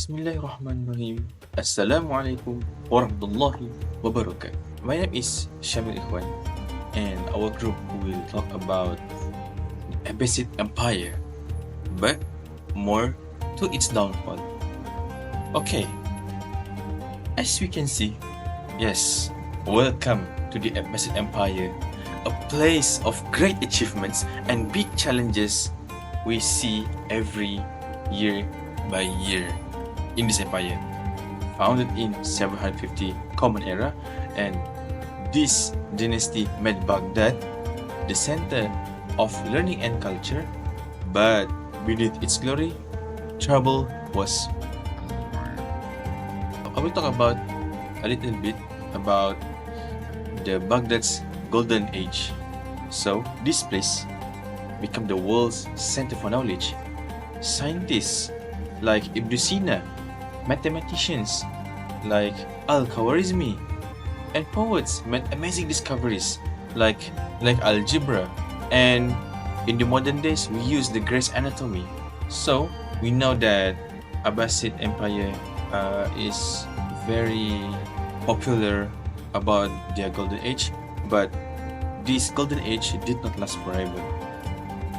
Bismillahirrahmanirrahim. Assalamualaikum warahmatullahi wabarakatuh. My name is Shamil Ikhwan, and our group will talk about the Abbasid Empire, but more to its downfall. Okay, as we can see, yes, welcome to the Abbasid Empire, a place of great achievements and big challenges we see every year by year in this empire. Founded in 750 Common Era, and this dynasty made Baghdad the center of learning and culture, but beneath its glory, trouble was. I will talk about a little bit about the Baghdad's golden age. So this place became the world's center for knowledge. Scientists like Ibn Sina, mathematicians like Al-Khwarizmi, and poets made amazing discoveries like algebra, and in the modern days we use the Gray's anatomy. So we know that Abbasid Empire is very popular about their golden age, but this golden age did not last forever.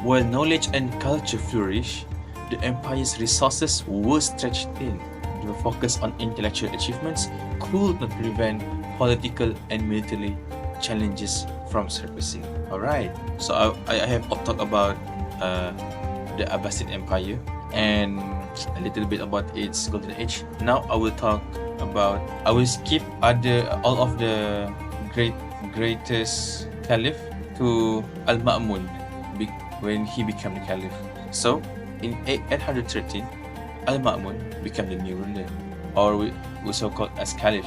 While knowledge and culture flourished, the empire's resources were stretched thin. The focus on intellectual achievements could not prevent political and military challenges from surfacing. Alright, so I have talked about the Abbasid Empire and a little bit about its golden age. Now I will skip all of the greatest caliph to Al-Ma'mun when he became the caliph. So in 813, Al-Ma'mun became the new ruler, or we so called as caliph,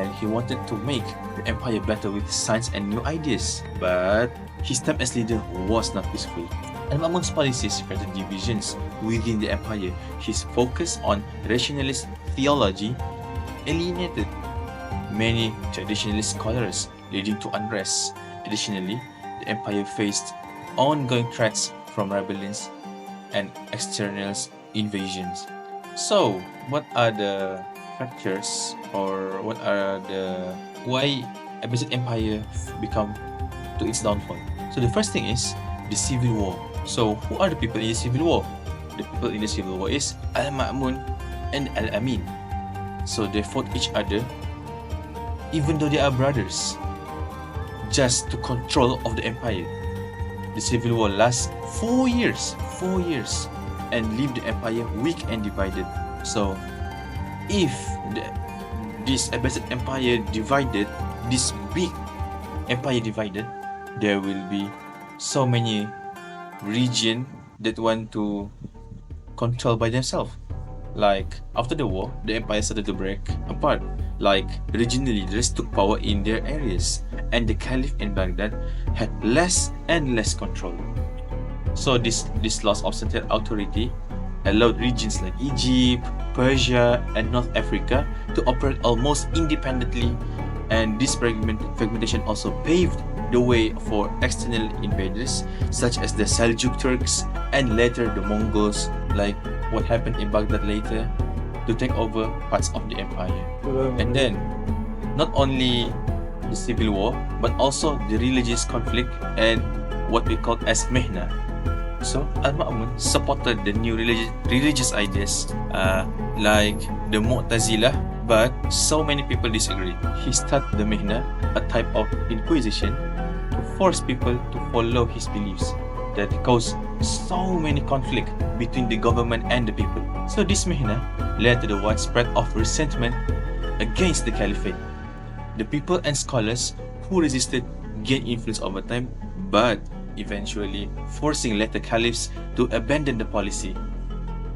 and he wanted to make the empire better with science and new ideas. But his time as leader was not peaceful. Al-Ma'mun's policies created divisions within the empire. His focus on rationalist theology alienated many traditionalist scholars, leading to unrest. Additionally, the empire faced ongoing threats from rebellions and external invasions. So, what are the factors, or why Abbasid Empire become to its downfall? So the first thing is the civil war. So who are the people in the civil war? The people in the civil war is Al-Ma'mun and Al-Amin. So they fought each other, even though they are brothers, just to control of the empire. The civil war lasts 4 years, and leave the empire weak and divided. So, if this Abbasid Empire divided, this big empire divided, there will be so many regions that want to control by themselves. Like after the war, the empire started to break apart. Like regional leaders took power in their areas, and the caliph in Baghdad had less and less control. So this loss of central authority allowed regions like Egypt, Persia, and North Africa to operate almost independently, and this fragmentation also paved the way for external invaders such as the Seljuk Turks and later the Mongols, like what happened in Baghdad later, to take over parts of the empire. And then, not only the civil war, but also the religious conflict and what we call as Mihna. So Al-Ma'mun supported the new religious ideas like the Mu'tazilah, but so many people disagreed. He started the Mihna, a type of inquisition, to force people to follow his beliefs that caused so many conflict between the government and the people. So this Mihna led to the widespread of resentment against the caliphate. The people and scholars who resisted gained influence over time, but eventually forcing later caliphs to abandon the policy.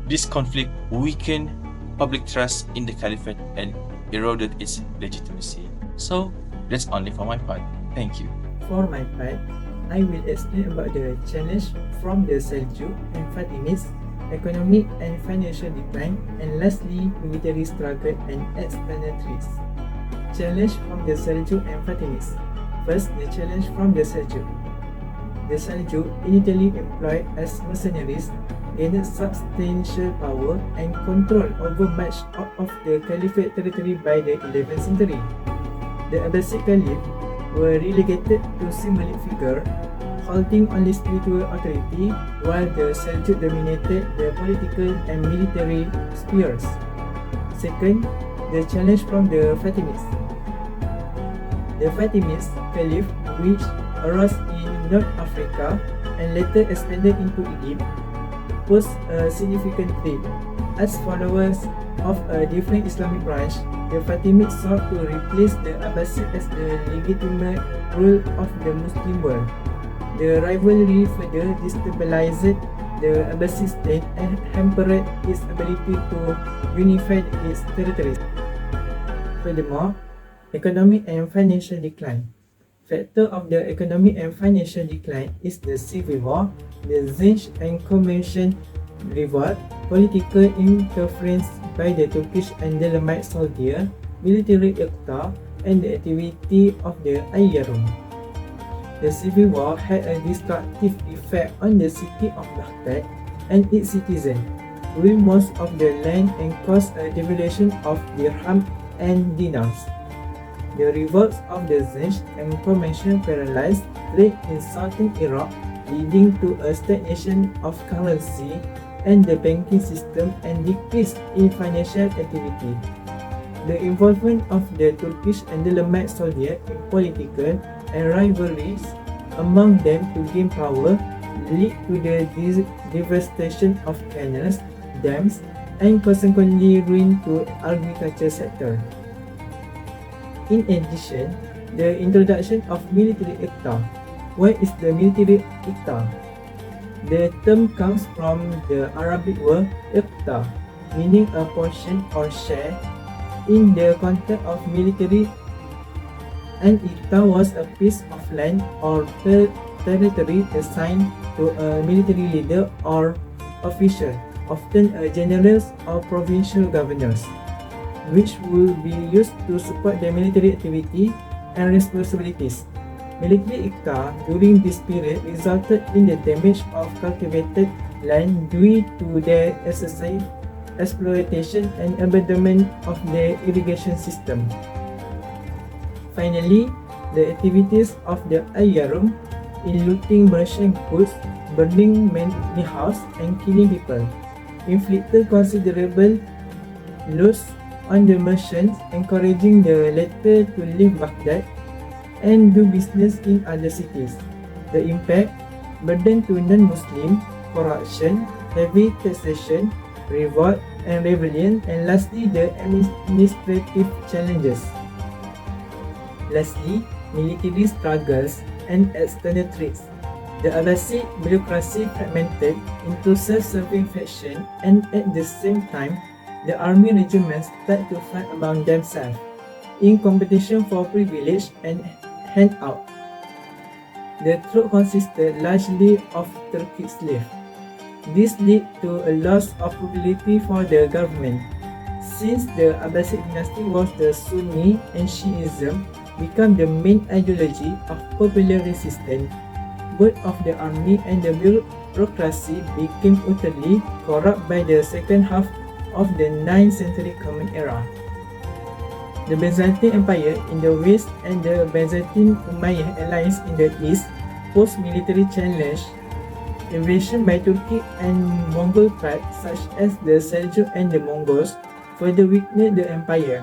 This conflict weakened public trust in the caliphate and eroded its legitimacy. So that's only for my part. Thank you. For my part, I will explain about the challenge from the Seljuk and Fatimids, economic and financial decline, and lastly, military struggle and external threats. Challenge from the Seljuk and Fatimids. First, the challenge from the Seljuk. The Seljuk initially employed as mercenaries gained substantial power and control over much of the Caliphate territory by the 11th century. The Abbasid Caliph were relegated to symbolic figure, holding only spiritual authority, while the Seljuk dominated the political and military spheres. Second, the challenge from the Fatimids. The Fatimids Caliph, which arose in North Africa and later expanded into Egypt, posed a significant threat. As followers of a different Islamic branch, the Fatimids sought to replace the Abbasid as the legitimate rule of the Muslim world. The rivalry further destabilized the Abbasid state and hampered its ability to unify its territories. Furthermore, economic and financial decline. Factor of the economic and financial decline is the civil war, the Zinj and Commission revolt, political interference by the Turkish and Dalamite soldier, military iqta, and the activity of the Ayyarum. The civil war had a destructive effect on the city of Baghdad and its citizens, ruined most of the land and caused a devaluation of dirham and dinars. The revolts of the Zinj and Commission paralyzed trade in southern Iraq, leading to a stagnation of currency and the banking system and decrease in financial activity. The involvement of the Turkish and Dalamite soldiers in political and rivalries among them to gain power led to the devastation of canals, dams, and consequently ruin to agriculture sector. In addition, the introduction of military iqta. What is the military iqta? The term comes from the Arabic word iqta, meaning a portion or share. In the context of military, an iqta was a piece of land or territory assigned to a military leader or official, often a generals or provincial governors, which will be used to support their military activity and responsibilities. Military iqta during this period resulted in the damage of cultivated land due to their excessive exploitation and abandonment of the irrigation system. Finally, the activities of the Ayyarum in looting merchant goods, burning many houses, and killing people inflicted considerable loss on the merchants, encouraging the latter to leave Baghdad and do business in other cities. The impact: burden to non-Muslim, corruption, heavy taxation, revolt and rebellion, and lastly the administrative challenges. Lastly, military struggles and external threats. The Abbasid bureaucracy fragmented into self-serving factions, and at the same time, the army regiments start to fight among themselves in competition for privilege and handout. The troop consisted largely of Turkic slaves. This led to a loss of popularity for the government. Since the Abbasid dynasty was the Sunni and Shiism became the main ideology of popular resistance, both of the army and the bureaucracy became utterly corrupt by the second half of the 9th century Common Era. The Byzantine Empire in the west and the Byzantine Umayyad alliance in the east posed military challenge. Invasion by Turkey and Mongol tribes such as the Seljuk and the Mongols further weakened the empire.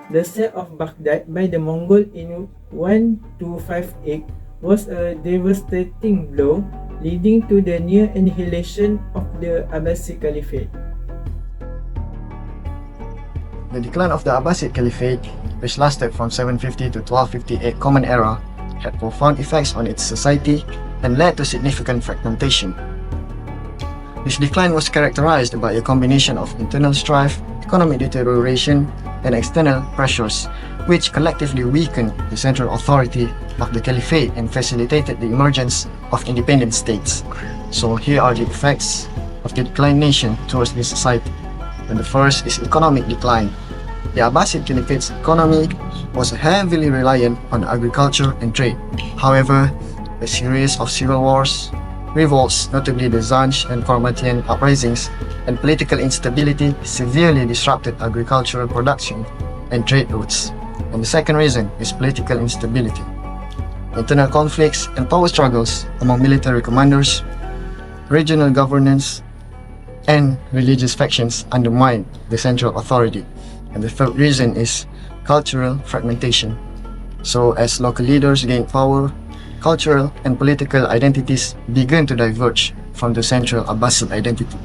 The sack of Baghdad by the Mongol in 1258 was a devastating blow, leading to the near annihilation of the Abbasid Caliphate. The decline of the Abbasid Caliphate, which lasted from 750 to 1258 Common Era, had profound effects on its society and led to significant fragmentation. This decline was characterized by a combination of internal strife, economic deterioration, and external pressures, which collectively weakened the central authority of the Caliphate and facilitated the emergence of independent states. So here are the effects of the declination towards this society. And the first is economic decline. The Abbasid Caliphate's economy was heavily reliant on agriculture and trade. However, a series of civil wars, Revolts, notably the Zanj and Kormatian uprisings, and political instability severely disrupted agricultural production and trade routes. And the second reason is political instability. Internal conflicts and power struggles among military commanders, regional governance, and religious factions undermine the central authority. And the third reason is cultural fragmentation. So as local leaders gain power, cultural and political identities begin to diverge from the central Abbasid identity.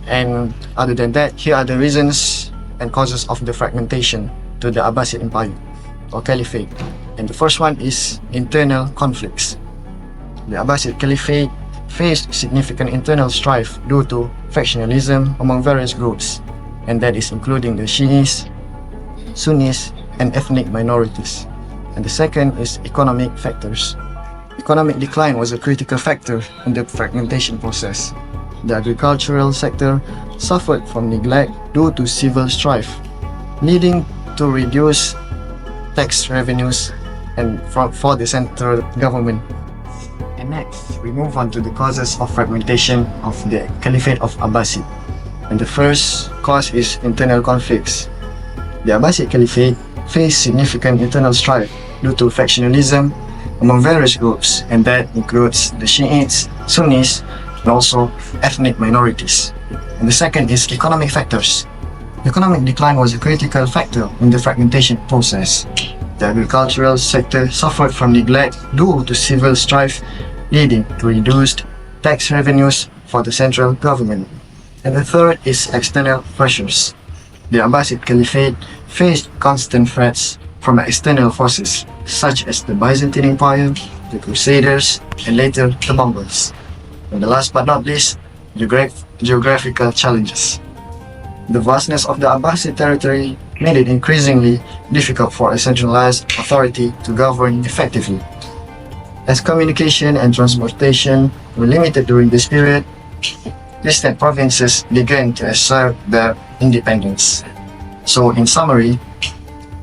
And other than that, here are the reasons and causes of the fragmentation to the Abbasid Empire or Caliphate. And the first one is internal conflicts. The Abbasid Caliphate faced significant internal strife due to factionalism among various groups, and that is including the Shiites, Sunnis, and ethnic minorities. And the second is economic factors. Economic decline was a critical factor in the fragmentation process. The agricultural sector suffered from neglect due to civil strife, leading to reduced tax revenues and for the central government. And next, we move on to the causes of fragmentation of the Caliphate of Abbasid. And the first cause is internal conflicts. The Abbasid Caliphate faced significant internal strife due to factionalism among various groups, and that includes the Shiites, Sunnis, and also ethnic minorities. And the second is economic factors. Economic decline was a critical factor in the fragmentation process. The agricultural sector suffered from neglect due to civil strife, leading to reduced tax revenues for the central government. And the third is external pressures. The Abbasid Caliphate faced constant threats from external forces, such as the Byzantine Empire, the Crusaders, and later the Mongols. And the last but not least, geographical challenges. The vastness of the Abbasid territory made it increasingly difficult for a centralized authority to govern effectively. As communication and transportation were limited during this period, distant provinces began to assert their independence. So, in summary,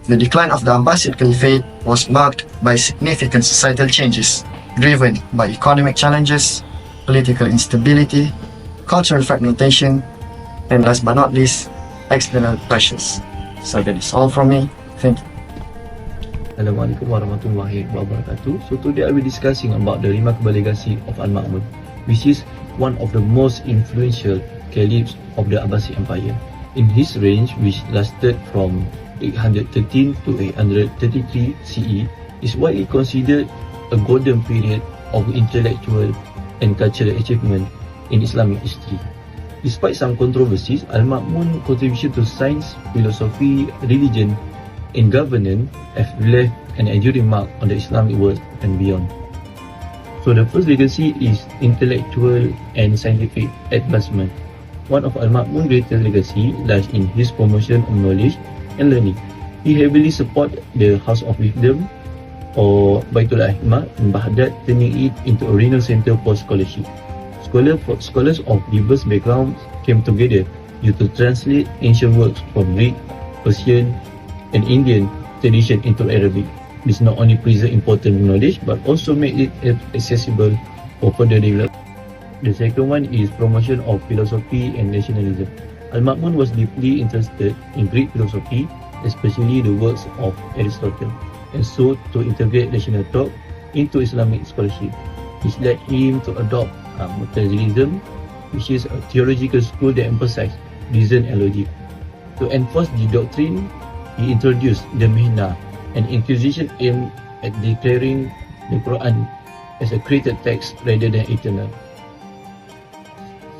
the decline of the Abbasid Caliphate was marked by significant societal changes driven by economic challenges, political instability, cultural fragmentation, and last but not least, external pressures. So that is all from me. Thank you. Assalamualaikum warahmatullahi wabarakatuh. So today I will be discussing about the Remarkable Legacy of Al-Ma'mun, which is one of the most influential caliphs of the Abbasid Empire. In his reign, which lasted from 813 to 833 CE, is widely considered a golden period of intellectual and cultural achievement in Islamic history. Despite some controversies, Al-Ma'mun's contribution to science, philosophy, religion, and governance have left an enduring mark on the Islamic world and beyond. So the first legacy is intellectual and scientific advancement. One of Al-Ma'mun's greatest legacy lies in his promotion of knowledge and learning. He heavily supported the House of Wisdom or Baitul Hikmah in Baghdad, turning it into a renowned center for scholarship. Scholars of diverse backgrounds came together to translate ancient works from Greek, Persian, and Indian tradition into Arabic. This not only preserved important knowledge but also made it accessible for further development. The second one is promotion of philosophy and nationalism. Al-Ma'mun was deeply interested in Greek philosophy, especially the works of Aristotle, and sought to integrate national thought into Islamic scholarship. This led him to adopt Mu'tazilism, which is a theological school that emphasized reason and logic. To enforce the doctrine, he introduced the Mihnah, an inquisition aimed at declaring the Quran as a created text rather than eternal.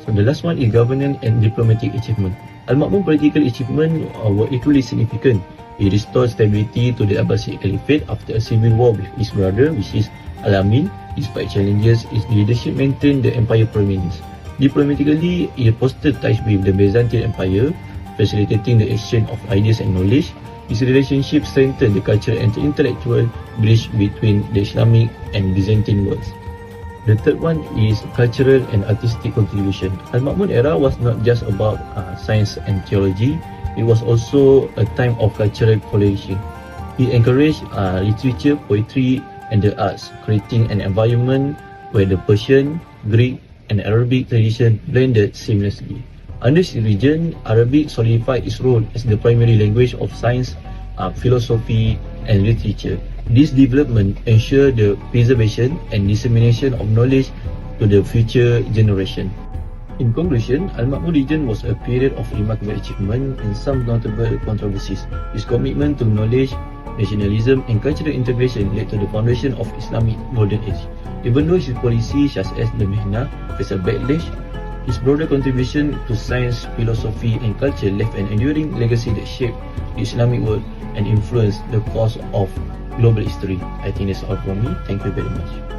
So the last one is governance and diplomatic achievement. Al-Ma'mun's political achievements were equally significant. He restored stability to the Abbasid Caliphate after a civil war with his brother, which is Al-Amin. Despite challenges, his leadership maintained the empire prominence. Diplomatically, he fostered ties with the Byzantine Empire, facilitating the exchange of ideas and knowledge. His relationship strengthened the cultural and intellectual bridge between the Islamic and Byzantine worlds. The third one is cultural and artistic contribution. Al-Ma'mun era was not just about science and theology, it was also a time of cultural flourishing. He encouraged literature, poetry, and the arts, creating an environment where the Persian, Greek, and Arabic tradition blended seamlessly. Under this region, Arabic solidified its role as the primary language of science, philosophy, and literature. This development ensured the preservation and dissemination of knowledge to the future generation. In conclusion, Al-Ma'mun region was a period of remarkable achievement and some notable controversies. Its commitment to knowledge, nationalism, and cultural integration led to the foundation of Islamic Golden Age. Even though its policies such as the Mihna faced a backlash, his broader contribution to science, philosophy, and culture left an enduring legacy that shaped the Islamic world and influenced the course of global history. I think that's all from me. Thank you very much.